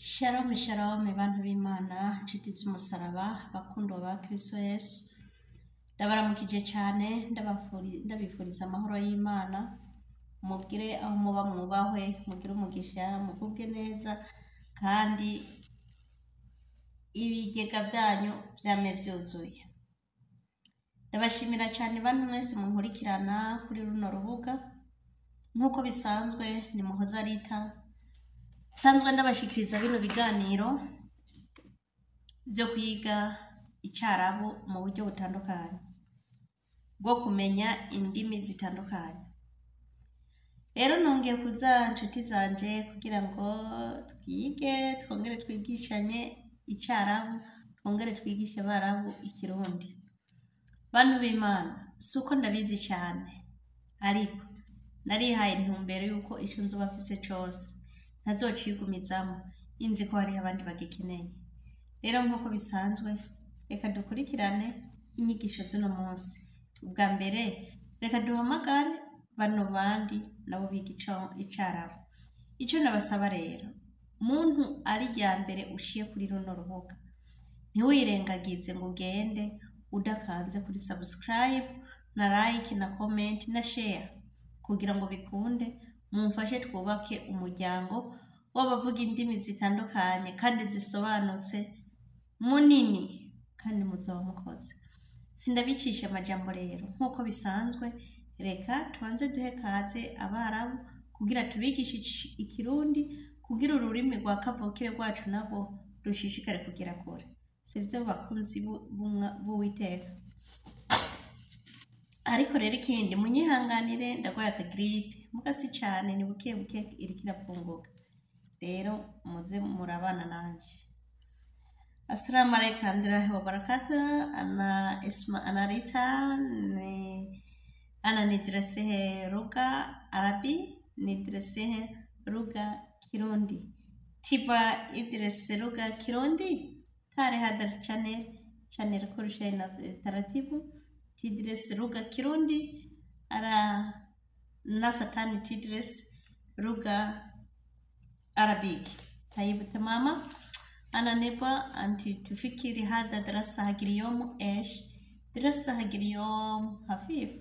Shalom shalom bantu b'Imana nshuti z'umusaraba bakundwa ba Kristo Yesu ndabaramukije cyane ndabifuriza amahoro y'Imana mugire aho muba mwubahwe mugire umugisha mugubwe neza kandi ibigega byanyu byame byuzuye. Ndabashimira cyane bantu mwese munkurikirana kuri runo rubuga nkuko bisanzwe ni Muhoza Rita sanzwe ndabashikiriza bino biganiro byo kwiga icyarabu mu buryo butandukanye bwo kumenya indimi zitandukanye. Rero nongeye kuza nshuti zanje kugira ngo twige twongere twigishanye icyarabu twongere twigishe abarabu ikirundi. Bantu b'Imana suko ndabizi cyane ariko narihaye intumbero yuko icyo nzoba mfise cyose ntazocigumizamo inzi ko hari abandi bagikeneye. Rero nkuko bisanzwe reka dukurikirane inyigisho z'uno munsi. Ubwa mbere reka duhamagare bano bandi nabo biga icyarabu. Icyo nabasaba rero muntu ari rya mbere ushiye kuri runo rubuga ntiwirengagize ngo ugende udakanze kuri subscribe na like na comment na share kugira ngo bikunde mumfashe twubake umuryango w'abavuga indimi zitandukanye kandi zisobanutse munini kandi muzoba mukoze. Sindabicisha amajambo rero nkuko bisanzwe reka tubanze duhe kaze abarabu kugira tubigishe ikirundi kugira ururimi rwa kavukire rwacu nabo rushishikare kugira kure. Sivyo bakunzi b'Uwiteka. Ariko rero ikindi munyihanganire ndagwaye akagripe mugasi cyane ni buke buke iriko irapunguka. Rero muze murabana nanje. Assalamu alaikum warahmatullahi wabarakatuh. Ana Rita ana nidresehe lugha Arabi nidresehe lugha Kirundi. Tiba idrese lugha Kirundi tare hadar channel kurusha na taratibu tidres lugha Kirundi ara nasatani tidres lugha Arabic. طيب تماما أنا نبغى أنت تفكري هذا دراسة حق اليوم إيش دراسة حق اليوم خفيف.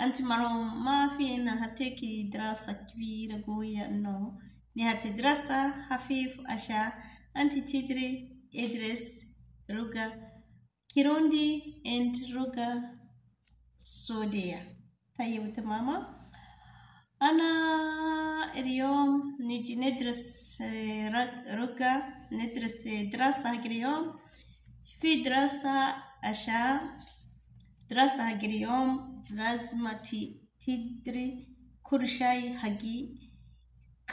أنت ما في إنها تيجي دراسة كبيرة قوية إنه نهاية دراسة خفيف عشان أنت تدري ادرس لغة كيروندي and لغة سعودية. طيب تماما أنا اليوم نيجي ندرس دراسة حق اليوم. في دراسة عشان دراسة حق اليوم لازم تدري كل شيء حقي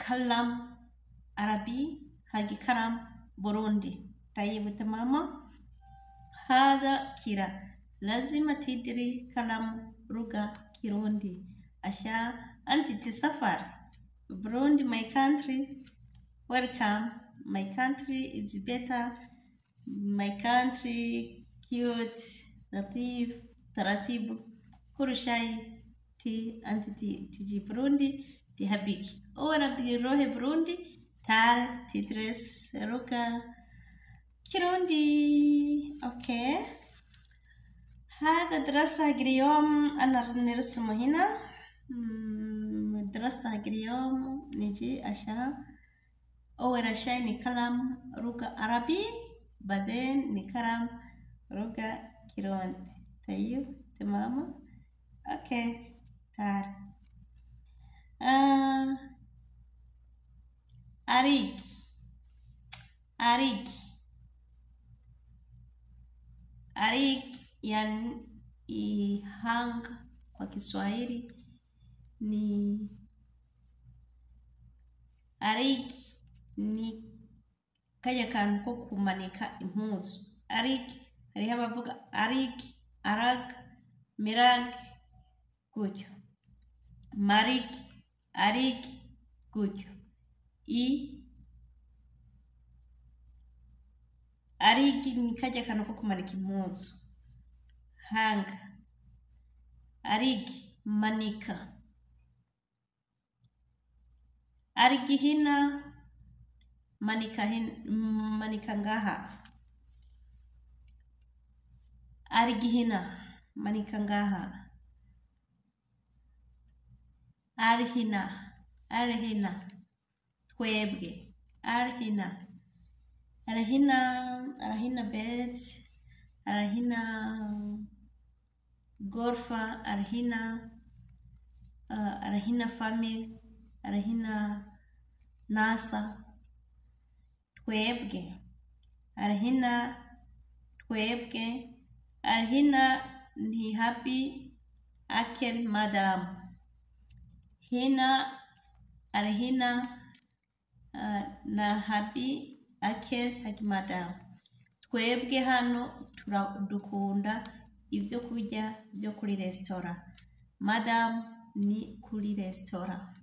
كلام عربي حقي كلام بوروندي. طيب تماما هذا كده لازم تدري كلام لغة كيروندي عشان أنت تسافر Burundi, my country. Welcome. My country is better. My country cute, latif, taratibu. كل شيء أنت تجي بروندي تحبيك. أولا تروح بروندي تعال تدرس لغة كيروندي. أوكي. هذا دراسة اليوم أنا نرسمه هنا. دراسة اليوم نجي عشان أول شيء نكلم لغة عربي بعدين نكلم لغة كيروندي. طيب تماما أوكي تعال ariki yani ihanga kwa Kiswahili ni ariki ni kaya kantu ko kumanika impuzu. Ariki hariho abavuga ariki arag mirag gutyo mariki ariki gutyo ariki ni kaya kantu ko kumanika impuzu. Hanga ariki manika arigihina manika ngaha. Argihina, manika ngaha. Arhina, twebwe. Arhina bed, arhina gorfa, arhina family, arhina nasa, twebwe. Arhina twebwe, arhina ni happy akel madam. Arhina na happy akel madam. Twebwe hano dukunda ibyo kurya byo kuri restaurant. Madam ni kuri restaurant.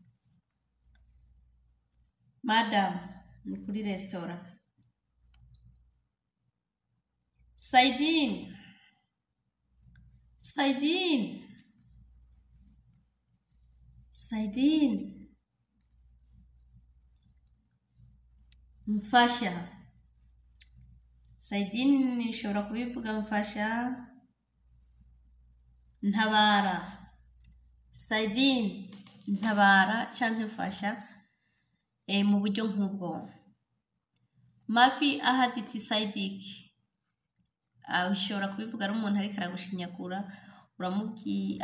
Madam ni kuri restaurant. Saidin mfasha. Saidin nishobora kubivuga mfasha. Ntabara. Saidin ntabara canke mfasha mu buryo nk'ubwo. Mafi ahaditi Saidik. Ushobora kubivuga ari umuntu ariko aragushinyagura,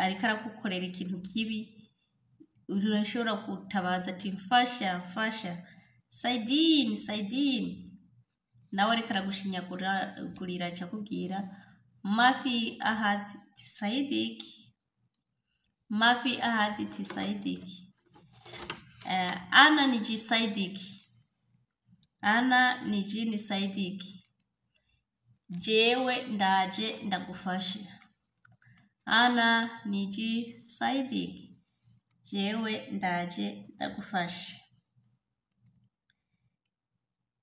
ariko aragukorera ikintu kibi, urashobora gutabaza ati mfasha. Saidin nawe ariko aragushinyagurira akakubwira Mafi ahaditi Saidik. Mafi ahaditi Saidik. Ana niji Saidik. Ana niji ni Saidik. Jewe ndaje ndagufasha. Ana niji Saidik. Jewe ndaje ndagufasha.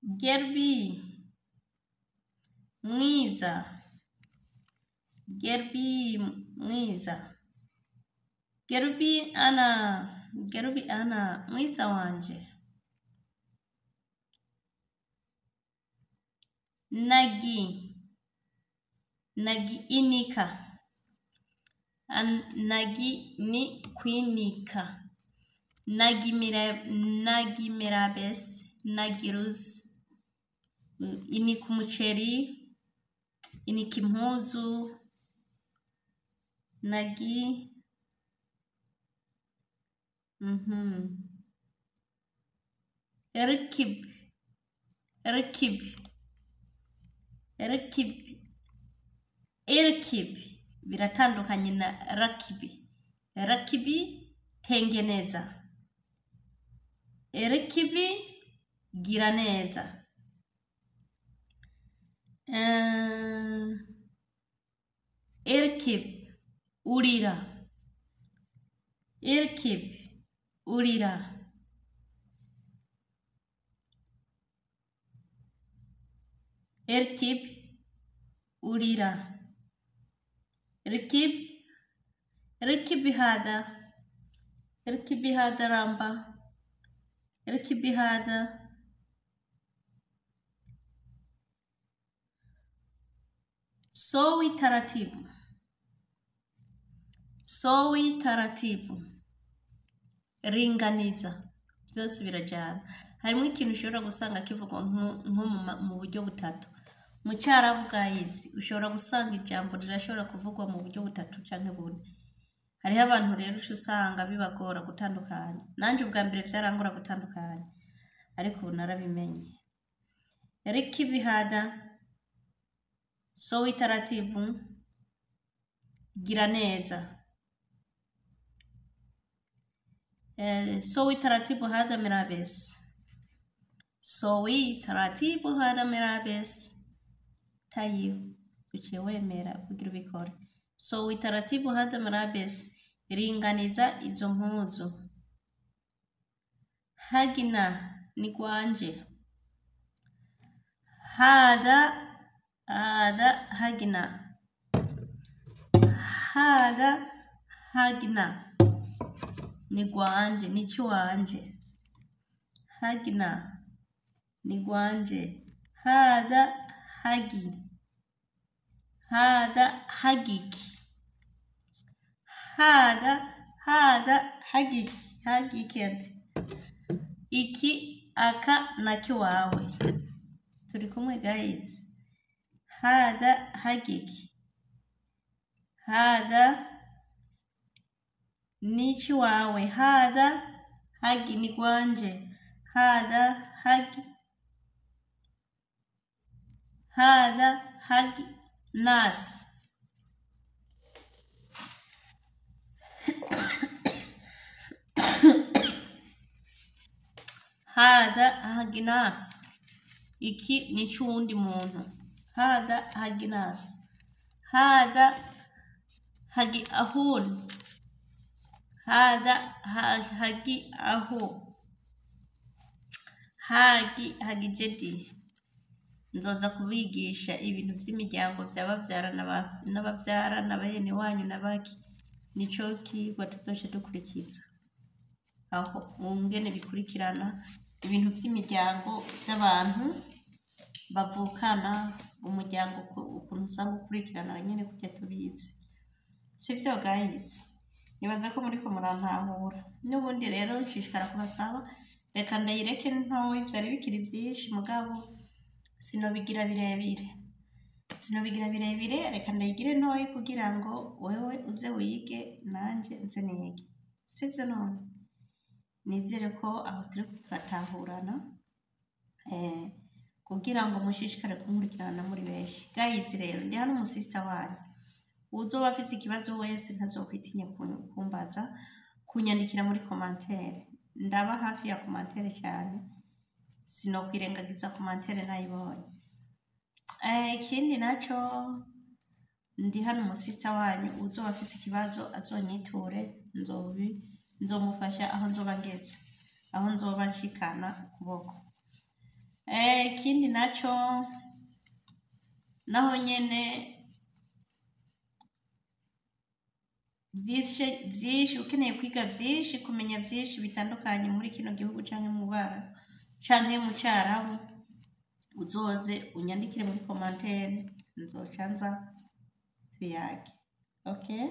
Gerbi mwiza. Gerbi ana mwiza wanje. Nagi inika. Nagi ni kwinika. Nagi mirabes. Nagi ruz. Inika umuceri. Inika impuzu. Nagi Erkib biratandukanye na rakibi. Rakibi tengeneza. Erkibi gira neza. Erkib urira. Erkib hada ramba. Erkib hada sowi taratibu. Ringaniza. Byose birajyana. Harimo ikintu ushobora gusanga kivugwa nko mu buryo butatu. Mu cyarabu guys ushobora gusanga ijambo rirashobora kuvugwa mu buryo butatu canke bune. Hariho abantu rero usanga bibagora gutandukanya. Nanje ubwa mbere byarangora gutandukanya. Ariko ubu narabimenye. Erkib hada sowi taratibu. Gira neza. Sowi taratibu hada mirabes. Tayo uciwemera kugira ubikore. Sowi taratibu hada mirabes. Ringaniza izo mpuzu. Hagina ni gwanje. Hada hagina. Ni gwanje, ni chiwanje. Hagina ni gwanje. Hada hagi. Hada hagiki. Hada hagiki. Hagiki ati. Iki aka nakiwawe. Turi kumwe guys. Hada hagiki. Hada nichi wawe. Hada hagi ni gwanje. Hada hagi. Hada hagi nas. Hada hagi nas. Iki ni chundi muntu. Hada hagi nas. Hada hagi ahun. Hada hagi aho. Hagi jedi. Nzoza kubigisha ibintu by'imiryango by'abavyara n'abavyara n'abahene wanyu nabaki. Nico kigwa tuzoce dukurikiza. Aho mungene bikurikirana ibintu by'imiryango by'abantu bavukana umuryango ukuntu usanga ukurikirana nyene kujya tubizi. Sivyo guys. Nibaza ko muri ko murantahura. N'ubundi rero nshishikara kubasaba reka ndayireke ntoyi byari bikiri byinshi mugabo sinobigira birebire. Reka ndayigire ntoyi kugira ngo wewe uze wige nanje nze nige. Sivyo none. Nizere ko aho turi kuratahurana kugira ngo mushishikare kumurikirana muri benshi. Guys rero ndi hano umusista wanyu. Uzoba afise ikibazo wese ntazokwitinya kumbaza kunyandikira muri commentaire. Ndaba hafi ya commentaire cyane. Sinokwirengagiza commentaire nayibonye. Ikindi naco ndi hano umusista wanyu uzoba afise ikibazo azonyiture nzomufasha aho nzoba ngeze. Aho nzoba nshikana ukuboko. Ikindi naco naho nyene byinshi ukeneye kwiga byinshi kumenya byinshi bitandukanye muri kino gihugu canke mu bara canke mu cyarabu uzoze unyandikire muri commentaire nzocanza tuyage. Okay?